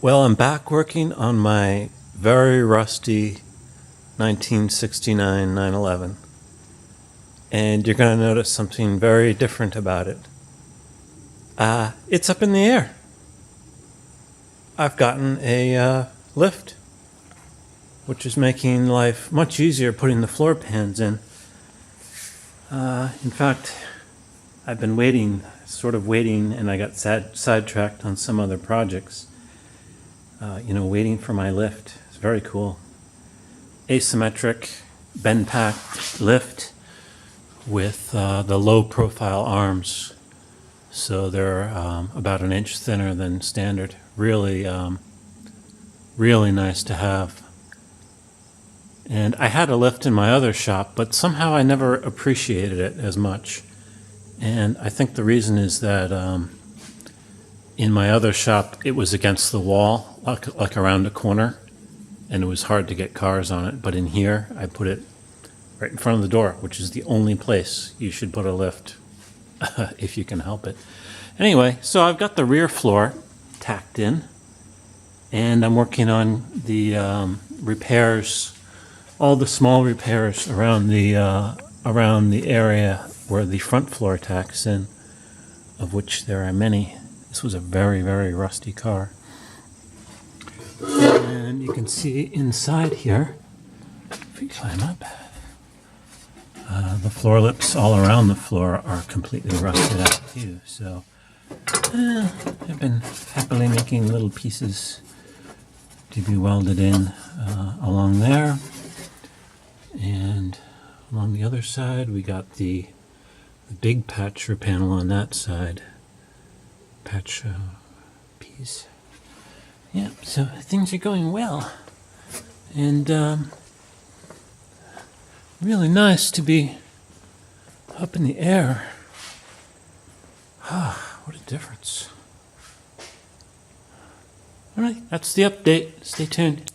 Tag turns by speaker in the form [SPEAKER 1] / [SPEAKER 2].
[SPEAKER 1] Well, I'm back working on my very rusty 1969 911, and you're going to notice something very different about it. It's up in the air. I've gotten a lift, which is making life much easier putting the floor pans in. In fact, I've been waiting, and I got sidetracked on some other projects. Waiting for my lift. It's very cool. Asymmetric, bend-packed lift with the low-profile arms. So they're about an inch thinner than standard. Really nice to have. And I had a lift in my other shop, but somehow I never appreciated it as much. And I think the reason is that in my other shop, it was against the wall, like around a corner, and it was hard to get cars on it. But in here, I put it right in front of the door, which is the only place you should put a lift, if you can help it. Anyway, so I've got the rear floor tacked in, and I'm working on the repairs, all the small repairs around the area where the front floor tacks in, of which there are many. This was a very, very rusty car. And you can see inside here, if we climb up, the floor lips all around the floor are completely rusted out too. So I've been happily making little pieces to be welded in along there. And along the other side, we got the big patcher panel on that side. Patch piece. Yeah, so things are going well, and really nice to be up in the air. What a difference. All right, that's the update. Stay tuned.